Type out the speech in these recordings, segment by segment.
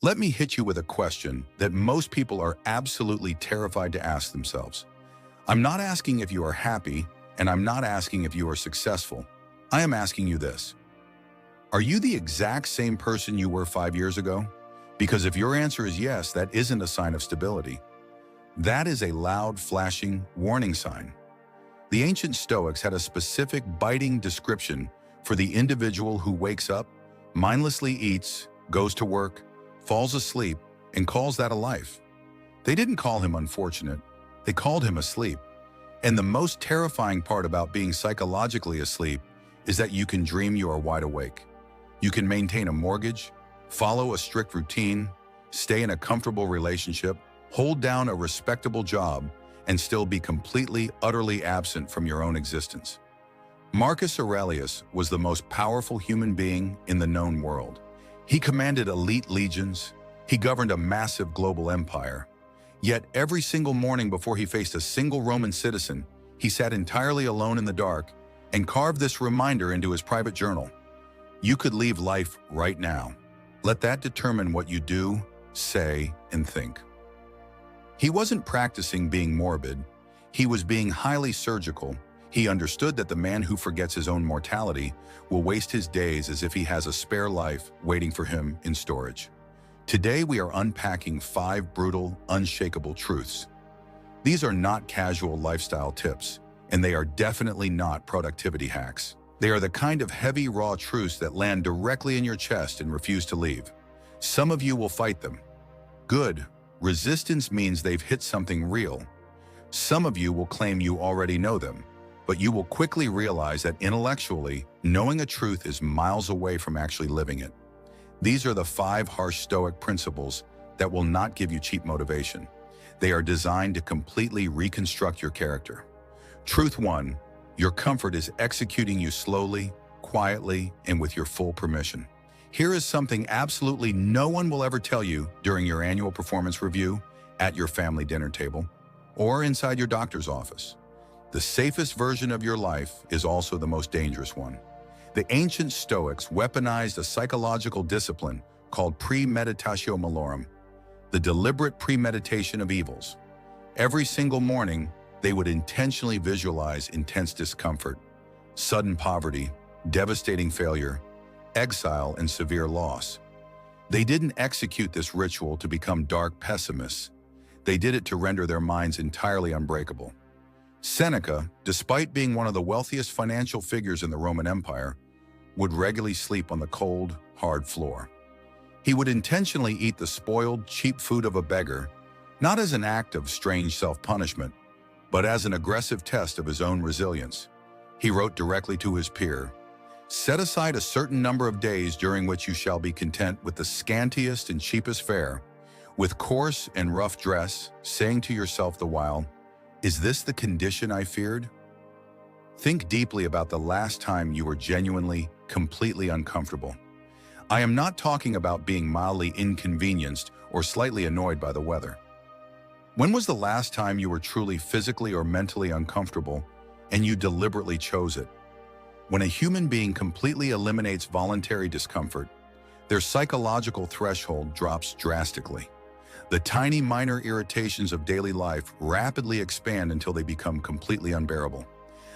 Let me hit you with a question that most people are absolutely terrified to ask themselves. I'm not asking if you are happy, and I'm not asking if you are successful. I am asking you this. Are you the exact same person you were 5 years ago? Because if your answer is yes, that isn't a sign of stability. That is a loud, flashing warning sign. The ancient Stoics had a specific, biting description for the individual who wakes up, mindlessly eats, goes to work, falls asleep, and calls that a life. They didn't call him unfortunate, they called him asleep. And the most terrifying part about being psychologically asleep is that you can dream you are wide awake. You can maintain a mortgage, follow a strict routine, stay in a comfortable relationship, hold down a respectable job, and still be completely, utterly absent from your own existence. Marcus Aurelius was the most powerful human being in the known world. He commanded elite legions, he governed a massive global empire. Yet every single morning before he faced a single Roman citizen, he sat entirely alone in the dark and carved this reminder into his private journal. You could leave life right now. Let that determine what you do, say, and think. He wasn't practicing being morbid. He was being highly surgical. He understood that the man who forgets his own mortality will waste his days as if he has a spare life waiting for him in storage. Today, we are unpacking 5 brutal, unshakable truths. These are not casual lifestyle tips, and they are definitely not productivity hacks. They are the kind of heavy, raw truths that land directly in your chest and refuse to leave. Some of you will fight them. Good. Resistance means they've hit something real. Some of you will claim you already know them, but you will quickly realize that intellectually, knowing a truth is miles away from actually living it. These are the 5 harsh Stoic principles that will not give you cheap motivation. They are designed to completely reconstruct your character. Truth 1, your comfort is executing you slowly, quietly, and with your full permission. Here is something absolutely no one will ever tell you during your annual performance review, at your family dinner table, or inside your doctor's office. The safest version of your life is also the most dangerous one. The ancient Stoics weaponized a psychological discipline called premeditatio malorum, the deliberate premeditation of evils. Every single morning, they would intentionally visualize intense discomfort, sudden poverty, devastating failure, exile, and severe loss. They didn't execute this ritual to become dark pessimists. They did it to render their minds entirely unbreakable. Seneca, despite being one of the wealthiest financial figures in the Roman Empire, would regularly sleep on the cold, hard floor. He would intentionally eat the spoiled, cheap food of a beggar, not as an act of strange self-punishment, but as an aggressive test of his own resilience. He wrote directly to his peer, "Set aside a certain number of days during which you shall be content with the scantiest and cheapest fare, with coarse and rough dress, saying to yourself the while, 'Is this the condition I feared?'" Think deeply about the last time you were genuinely, completely uncomfortable. I am not talking about being mildly inconvenienced or slightly annoyed by the weather. When was the last time you were truly physically or mentally uncomfortable and you deliberately chose it? When a human being completely eliminates voluntary discomfort, their psychological threshold drops drastically. The tiny minor irritations of daily life rapidly expand until they become completely unbearable.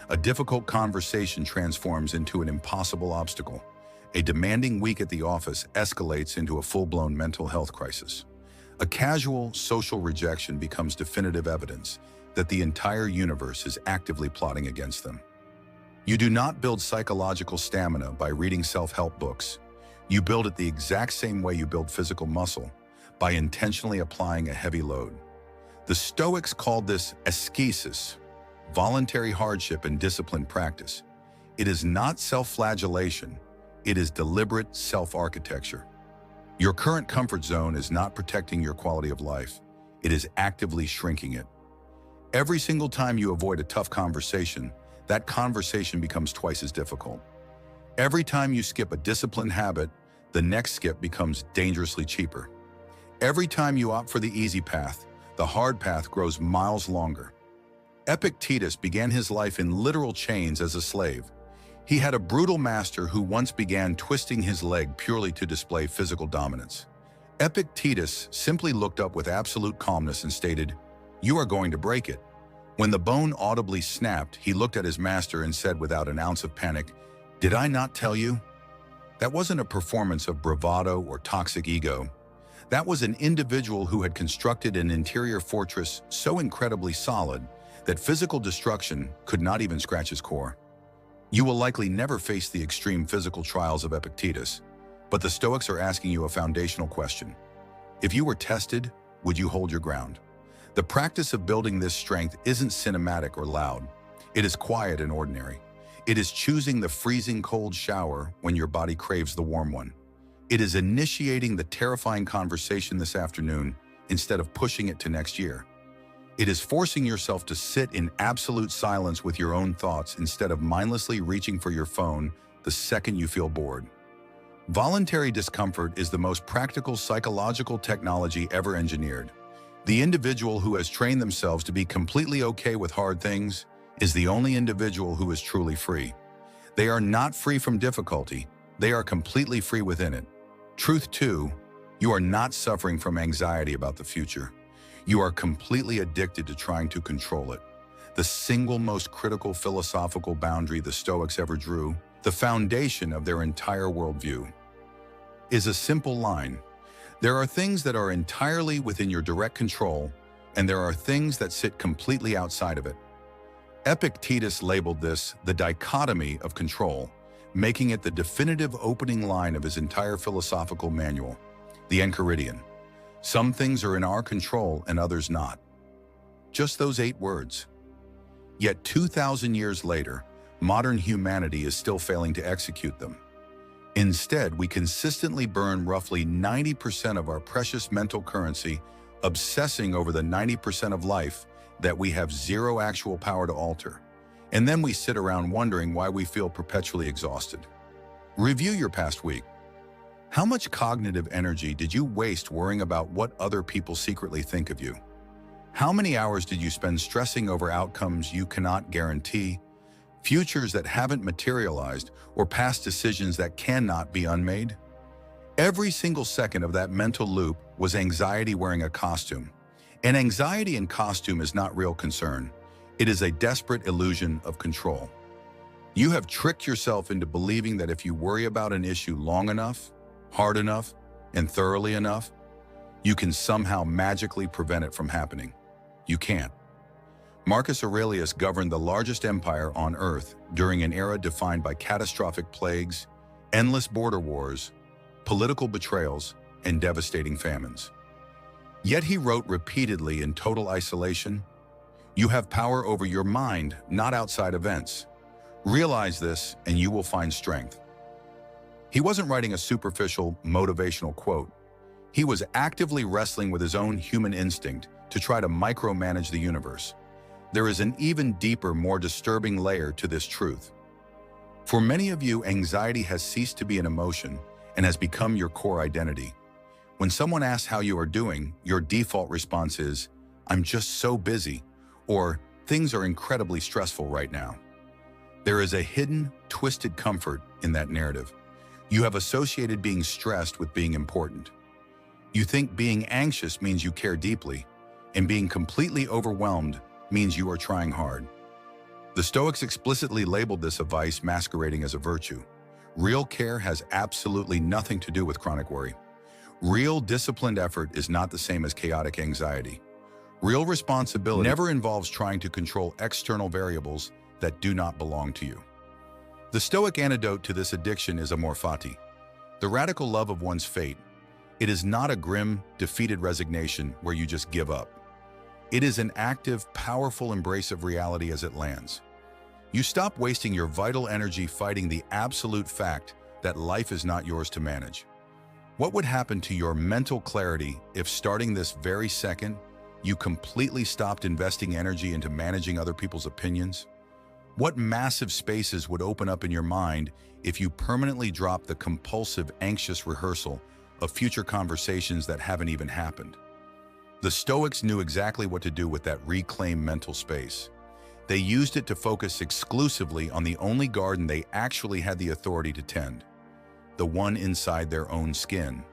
A difficult conversation transforms into an impossible obstacle. A demanding week at the office escalates into a full-blown mental health crisis. A casual social rejection becomes definitive evidence that the entire universe is actively plotting against them. You do not build psychological stamina by reading self-help books. You build it the exact same way you build physical muscle, by intentionally applying a heavy load. The Stoics called this ascesis, voluntary hardship and disciplined practice. It is not self-flagellation, it is deliberate self-architecture. Your current comfort zone is not protecting your quality of life, it is actively shrinking it. Every single time you avoid a tough conversation, that conversation becomes twice as difficult. Every time you skip a disciplined habit, the next skip becomes dangerously cheaper. Every time you opt for the easy path, the hard path grows miles longer. Epictetus began his life in literal chains as a slave. He had a brutal master who once began twisting his leg purely to display physical dominance. Epictetus simply looked up with absolute calmness and stated, "You are going to break it." When the bone audibly snapped, he looked at his master and said without an ounce of panic, "Did I not tell you?" That wasn't a performance of bravado or toxic ego. That was an individual who had constructed an interior fortress so incredibly solid that physical destruction could not even scratch his core. You will likely never face the extreme physical trials of Epictetus, but the Stoics are asking you a foundational question. If you were tested, would you hold your ground? The practice of building this strength isn't cinematic or loud. It is quiet and ordinary. It is choosing the freezing cold shower when your body craves the warm one. It is initiating the terrifying conversation this afternoon instead of pushing it to next year. It is forcing yourself to sit in absolute silence with your own thoughts instead of mindlessly reaching for your phone the second you feel bored. Voluntary discomfort is the most practical psychological technology ever engineered. The individual who has trained themselves to be completely okay with hard things is the only individual who is truly free. They are not free from difficulty. They are completely free within it. Truth two, you are not suffering from anxiety about the future. You are completely addicted to trying to control it. The single most critical philosophical boundary the Stoics ever drew, the foundation of their entire worldview, is a simple line. There are things that are entirely within your direct control, and there are things that sit completely outside of it. Epictetus labeled this the dichotomy of control, making it the definitive opening line of his entire philosophical manual, the Enchiridion. Some things are in our control and others not. Just those 8 words. Yet 2,000 years later, modern humanity is still failing to execute them. Instead, we consistently burn roughly 90% of our precious mental currency, obsessing over the 90% of life that we have zero actual power to alter. And then we sit around wondering why we feel perpetually exhausted. Review your past week. How much cognitive energy did you waste worrying about what other people secretly think of you? How many hours did you spend stressing over outcomes you cannot guarantee, futures that haven't materialized, or past decisions that cannot be unmade? Every single second of that mental loop was anxiety wearing a costume. And anxiety in costume is not real concern. It is a desperate illusion of control. You have tricked yourself into believing that if you worry about an issue long enough, hard enough, and thoroughly enough, you can somehow magically prevent it from happening. You can't. Marcus Aurelius governed the largest empire on earth during an era defined by catastrophic plagues, endless border wars, political betrayals, and devastating famines. Yet he wrote repeatedly in total isolation, "You have power over your mind, not outside events. Realize this and you will find strength." He wasn't writing a superficial, motivational quote. He was actively wrestling with his own human instinct to try to micromanage the universe. There is an even deeper, more disturbing layer to this truth. For many of you, anxiety has ceased to be an emotion and has become your core identity. When someone asks how you are doing, your default response is, "I'm just so busy," or "Things are incredibly stressful right now." There is a hidden, twisted comfort in that narrative. You have associated being stressed with being important. You think being anxious means you care deeply, and being completely overwhelmed means you are trying hard. The Stoics explicitly labeled this a vice masquerading as a virtue. Real care has absolutely nothing to do with chronic worry. Real disciplined effort is not the same as chaotic anxiety. Real responsibility never involves trying to control external variables that do not belong to you. The Stoic antidote to this addiction is amor fati, the radical love of one's fate. It is not a grim, defeated resignation where you just give up. It is an active, powerful embrace of reality as it lands. You stop wasting your vital energy fighting the absolute fact that life is not yours to manage. What would happen to your mental clarity if, starting this very second, you completely stopped investing energy into managing other people's opinions? What massive spaces would open up in your mind if you permanently dropped the compulsive, anxious rehearsal of future conversations that haven't even happened? The Stoics knew exactly what to do with that reclaimed mental space. They used it to focus exclusively on the only garden they actually had the authority to tend, the one inside their own skin.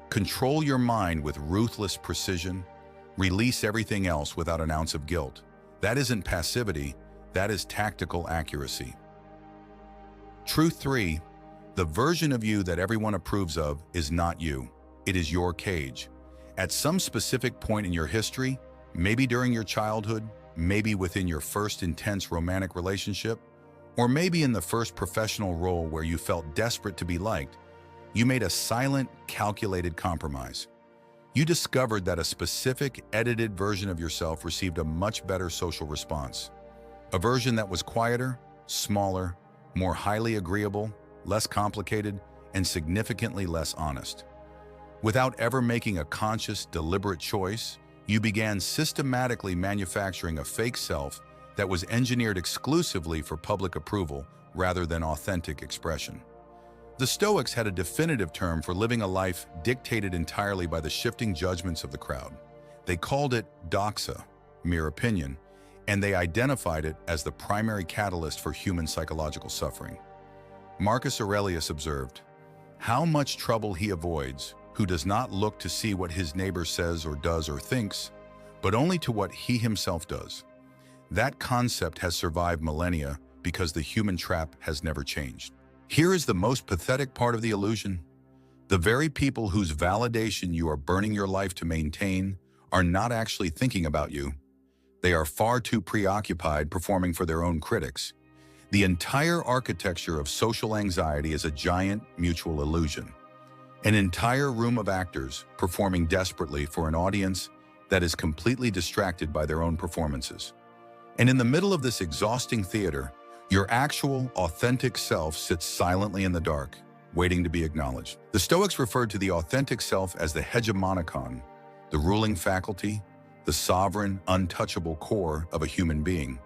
Control your mind with ruthless precision. Release everything else without an ounce of guilt. That isn't passivity, that is tactical accuracy. Truth 3. The version of you that everyone approves of is not you. It is your cage. At some specific point in your history, maybe during your childhood, maybe within your first intense romantic relationship, or maybe in the first professional role where you felt desperate to be liked, you made a silent, calculated compromise. You discovered that a specific, edited version of yourself received a much better social response. A version that was quieter, smaller, more highly agreeable, less complicated, and significantly less honest. Without ever making a conscious, deliberate choice, you began systematically manufacturing a fake self that was engineered exclusively for public approval rather than authentic expression. The Stoics had a definitive term for living a life dictated entirely by the shifting judgments of the crowd. They called it doxa, mere opinion, and they identified it as the primary catalyst for human psychological suffering. Marcus Aurelius observed, "How much trouble he avoids, who does not look to see what his neighbor says or does or thinks, but only to what he himself does." That concept has survived millennia because the human trap has never changed. Here is the most pathetic part of the illusion. The very people whose validation you are burning your life to maintain are not actually thinking about you. They are far too preoccupied performing for their own critics. The entire architecture of social anxiety is a giant mutual illusion. An entire room of actors performing desperately for an audience that is completely distracted by their own performances. And in the middle of this exhausting theater, your actual, authentic self sits silently in the dark, waiting to be acknowledged. The Stoics referred to the authentic self as the hegemonikon, the ruling faculty, the sovereign, untouchable core of a human being.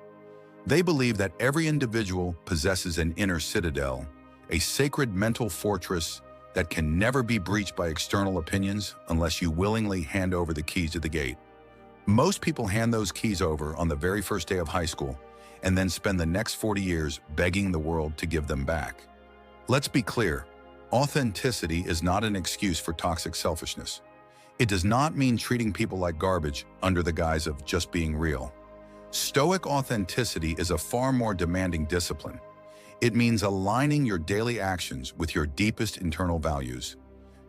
They believe that every individual possesses an inner citadel, a sacred mental fortress that can never be breached by external opinions unless you willingly hand over the keys to the gate. Most people hand those keys over on the very first day of high school and then spend the next 40 years begging the world to give them back. Let's be clear, authenticity is not an excuse for toxic selfishness. It does not mean treating people like garbage under the guise of just being real. Stoic authenticity is a far more demanding discipline. It means aligning your daily actions with your deepest internal values,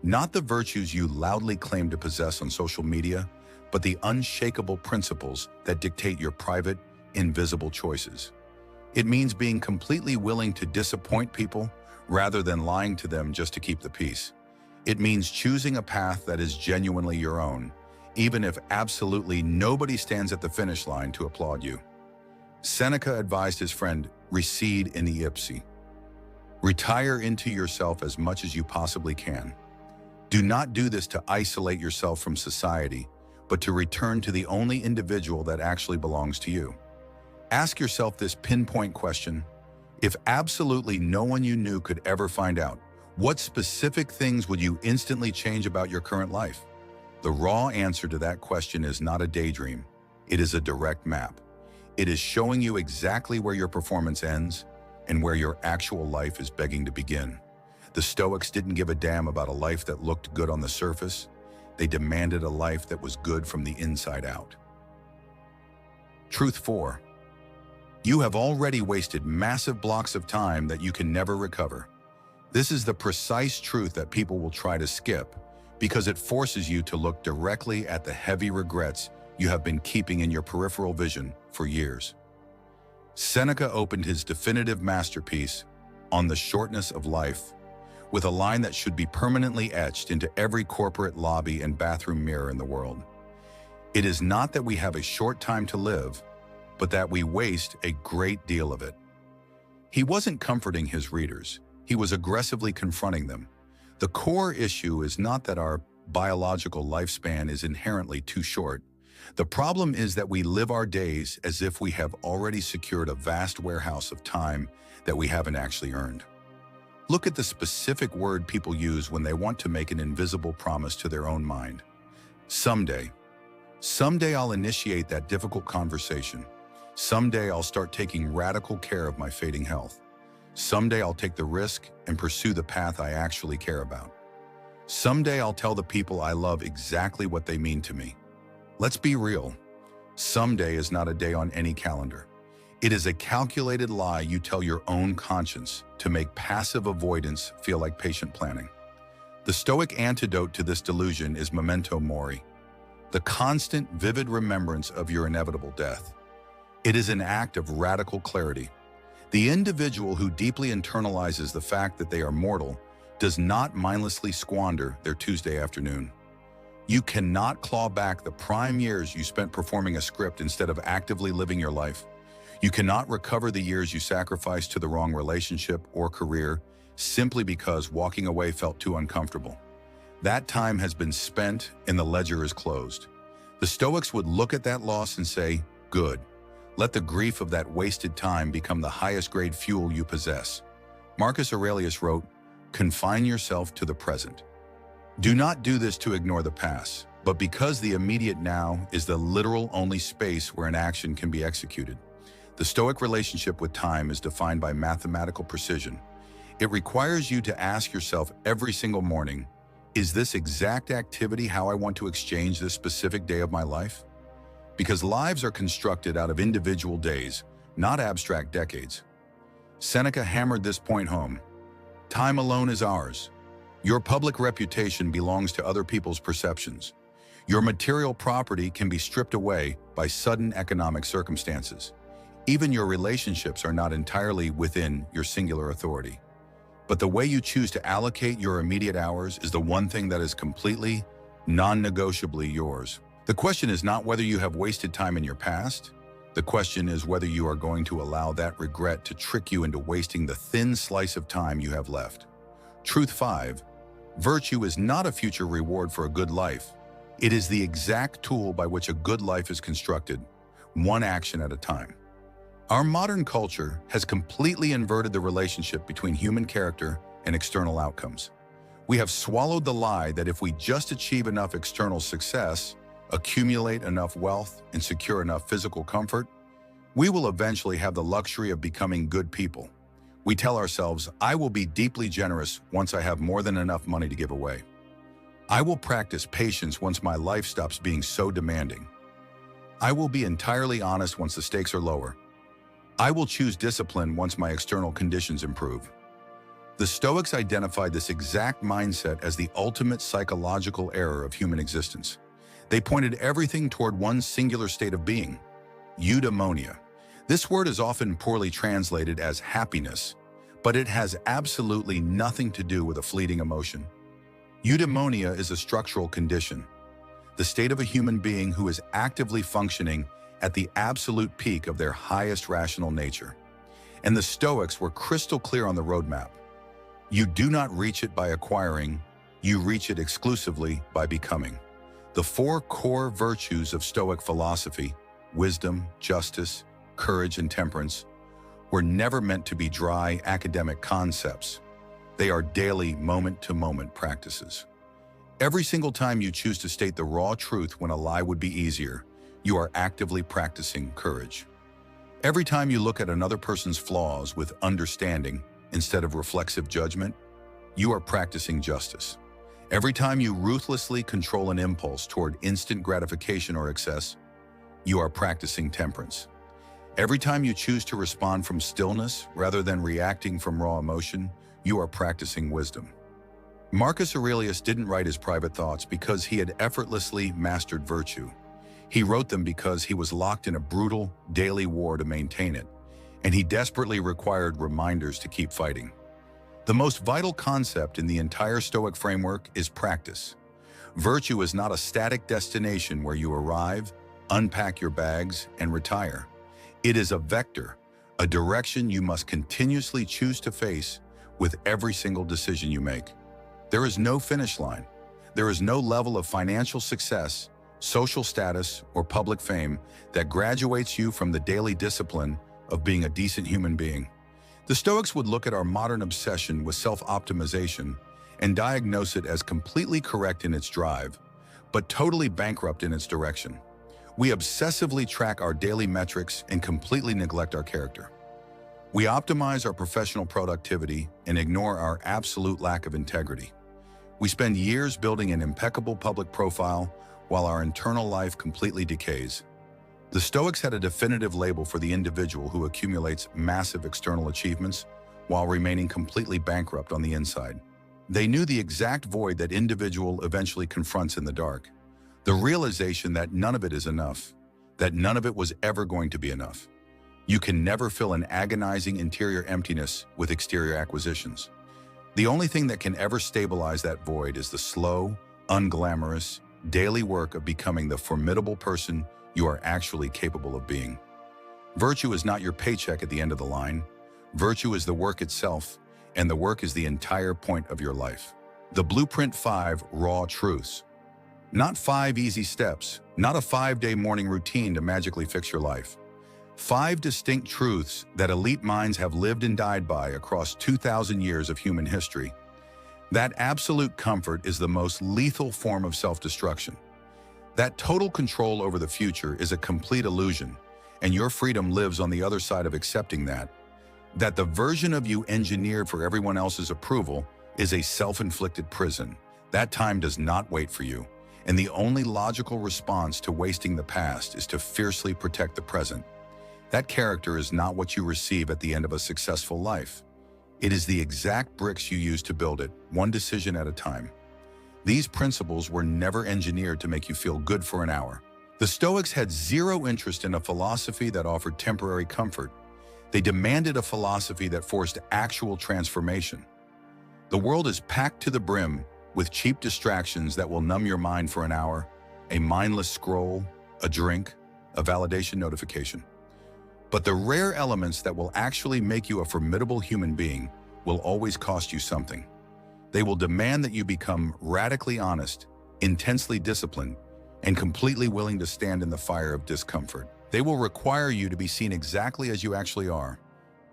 not the virtues you loudly claim to possess on social media, but the unshakable principles that dictate your private, invisible choices. It means being completely willing to disappoint people rather than lying to them just to keep the peace. It means choosing a path that is genuinely your own, even if absolutely nobody stands at the finish line to applaud you. Seneca advised his friend, recede in ipsi. Retire into yourself as much as you possibly can. Do not do this to isolate yourself from society, but to return to the only individual that actually belongs to you. Ask yourself this pinpoint question. If absolutely no one you knew could ever find out, what specific things would you instantly change about your current life? The raw answer to that question is not a daydream. It is a direct map. It is showing you exactly where your performance ends and where your actual life is begging to begin. The Stoics didn't give a damn about a life that looked good on the surface. They demanded a life that was good from the inside out. Truth 4. You have already wasted massive blocks of time that you can never recover. This is the precise truth that people will try to skip because it forces you to look directly at the heavy regrets you have been keeping in your peripheral vision for years. Seneca opened his definitive masterpiece, On the Shortness of Life, with a line that should be permanently etched into every corporate lobby and bathroom mirror in the world. It is not that we have a short time to live, but that we waste a great deal of it. He wasn't comforting his readers. He was aggressively confronting them. The core issue is not that our biological lifespan is inherently too short. The problem is that we live our days as if we have already secured a vast warehouse of time that we haven't actually earned. Look at the specific word people use when they want to make an invisible promise to their own mind. Someday. Someday I'll initiate that difficult conversation. Someday I'll start taking radical care of my fading health. Someday I'll take the risk and pursue the path I actually care about. Someday I'll tell the people I love exactly what they mean to me. Let's be real. Someday is not a day on any calendar. It is a calculated lie you tell your own conscience to make passive avoidance feel like patient planning. The Stoic antidote to this delusion is memento mori, the constant, vivid remembrance of your inevitable death. It is an act of radical clarity. The individual who deeply internalizes the fact that they are mortal does not mindlessly squander their Tuesday afternoon. You cannot claw back the prime years you spent performing a script instead of actively living your life. You cannot recover the years you sacrificed to the wrong relationship or career simply because walking away felt too uncomfortable. That time has been spent and the ledger is closed. The Stoics would look at that loss and say, good. Let the grief of that wasted time become the highest grade fuel you possess. Marcus Aurelius wrote, confine yourself to the present. Do not do this to ignore the past, but because the immediate now is the literal only space where an action can be executed. The Stoic relationship with time is defined by mathematical precision. It requires you to ask yourself every single morning, is this exact activity how I want to exchange this specific day of my life? Because lives are constructed out of individual days, not abstract decades. Seneca hammered this point home. Time alone is ours. Your public reputation belongs to other people's perceptions. Your material property can be stripped away by sudden economic circumstances. Even your relationships are not entirely within your singular authority. But the way you choose to allocate your immediate hours is the one thing that is completely, non-negotiably yours. The question is not whether you have wasted time in your past. The question is whether you are going to allow that regret to trick you into wasting the thin slice of time you have left. Truth 5. Virtue is not a future reward for a good life. It is the exact tool by which a good life is constructed, one action at a time. Our modern culture has completely inverted the relationship between human character and external outcomes. We have swallowed the lie that if we just achieve enough external success, accumulate enough wealth, and secure enough physical comfort, we will eventually have the luxury of becoming good people. We tell ourselves, I will be deeply generous once I have more than enough money to give away. I will practice patience once my life stops being so demanding. I will be entirely honest once the stakes are lower. I will choose discipline once my external conditions improve. The Stoics identified this exact mindset as the ultimate psychological error of human existence. They pointed everything toward one singular state of being, eudaimonia. This word is often poorly translated as happiness, but it has absolutely nothing to do with a fleeting emotion. Eudaimonia is a structural condition, the state of a human being who is actively functioning at the absolute peak of their highest rational nature. And the Stoics were crystal clear on the roadmap. You do not reach it by acquiring, you reach it exclusively by becoming. The 4 core virtues of Stoic philosophy, wisdom, justice, courage, and temperance, were never meant to be dry academic concepts. They are daily, moment-to-moment practices. Every single time you choose to state the raw truth when a lie would be easier, you are actively practicing courage. Every time you look at another person's flaws with understanding instead of reflexive judgment, you are practicing justice. Every time you ruthlessly control an impulse toward instant gratification or excess, you are practicing temperance. Every time you choose to respond from stillness rather than reacting from raw emotion, you are practicing wisdom. Marcus Aurelius didn't write his private thoughts because he had effortlessly mastered virtue. He wrote them because he was locked in a brutal, daily war to maintain it, and he desperately required reminders to keep fighting. The most vital concept in the entire Stoic framework is practice. Virtue is not a static destination where you arrive, unpack your bags, and retire. It is a vector, a direction you must continuously choose to face with every single decision you make. There is no finish line. There is no level of financial success, social status, or public fame that graduates you from the daily discipline of being a decent human being. The Stoics would look at our modern obsession with self-optimization and diagnose it as completely correct in its drive, but totally bankrupt in its direction. We obsessively track our daily metrics and completely neglect our character. We optimize our professional productivity and ignore our absolute lack of integrity. We spend years building an impeccable public profile while our internal life completely decays. The Stoics had a definitive label for the individual who accumulates massive external achievements while remaining completely bankrupt on the inside. They knew the exact void that individual eventually confronts in the dark, the realization that none of it is enough, that none of it was ever going to be enough. You can never fill an agonizing interior emptiness with exterior acquisitions. The only thing that can ever stabilize that void is the slow, unglamorous, daily work of becoming the formidable person you are actually capable of being. Virtue is not your paycheck at the end of the line. Virtue is the work itself, and the work is the entire point of your life. The Blueprint 5 Raw Truths. Not 5 easy steps, not a 5-day morning routine to magically fix your life. 5 distinct truths that elite minds have lived and died by across 2,000 years of human history. That absolute comfort is the most lethal form of self-destruction. That total control over the future is a complete illusion, and your freedom lives on the other side of accepting that the version of you engineered for everyone else's approval is a self-inflicted prison. That time does not wait for you, and the only logical response to wasting the past is to fiercely protect the present. That character is not what you receive at the end of a successful life. It is the exact bricks you use to build it, one decision at a time. These principles were never engineered to make you feel good for an hour. The Stoics had zero interest in a philosophy that offered temporary comfort. They demanded a philosophy that forced actual transformation. The world is packed to the brim with cheap distractions that will numb your mind for an hour, a mindless scroll, a drink, a validation notification. But the rare elements that will actually make you a formidable human being will always cost you something. They will demand that you become radically honest, intensely disciplined, and completely willing to stand in the fire of discomfort. They will require you to be seen exactly as you actually are,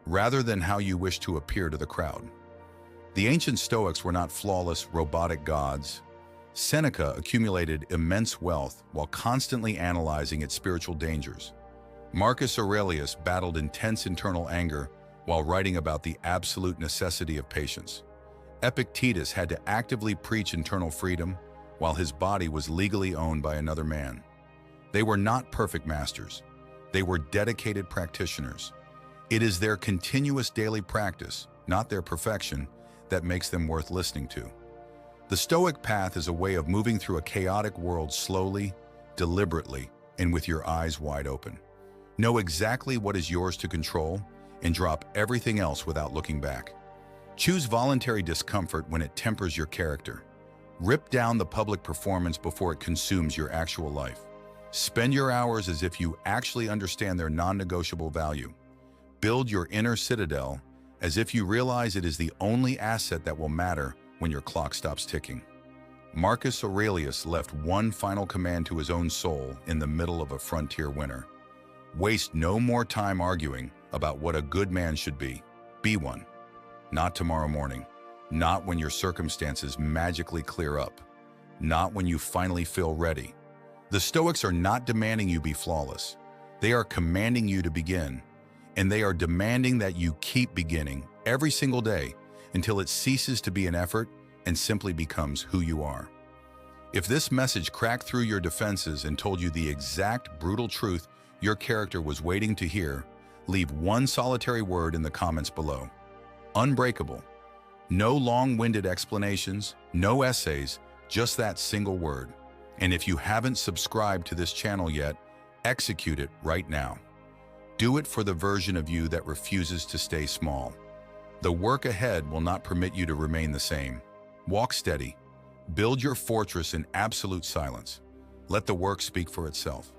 rather than how you wish to appear to the crowd. The ancient Stoics were not flawless, robotic gods. Seneca accumulated immense wealth while constantly analyzing its spiritual dangers. Marcus Aurelius battled intense internal anger while writing about the absolute necessity of patience. Epictetus had to actively preach internal freedom while his body was legally owned by another man. They were not perfect masters. They were dedicated practitioners. It is their continuous daily practice, not their perfection, that makes them worth listening to. The Stoic path is a way of moving through a chaotic world slowly, deliberately, and with your eyes wide open. Know exactly what is yours to control and drop everything else without looking back. Choose voluntary discomfort when it tempers your character. Rip down the public performance before it consumes your actual life. Spend your hours as if you actually understand their non-negotiable value. Build your inner citadel as if you realize it is the only asset that will matter when your clock stops ticking. Marcus Aurelius left one final command to his own soul in the middle of a frontier winter. Waste no more time arguing about what a good man should be. Be one. Not tomorrow morning. Not when your circumstances magically clear up. Not when you finally feel ready. The Stoics are not demanding you be flawless. They are commanding you to begin. And they are demanding that you keep beginning every single day until it ceases to be an effort and simply becomes who you are. If this message cracked through your defenses and told you the exact brutal truth your character was waiting to hear, leave one solitary word in the comments below. Unbreakable. No long-winded explanations, no essays, just that single word. And if you haven't subscribed to this channel yet, execute it right now. Do it for the version of you that refuses to stay small. The work ahead will not permit you to remain the same. Walk steady. Build your fortress in absolute silence. Let the work speak for itself.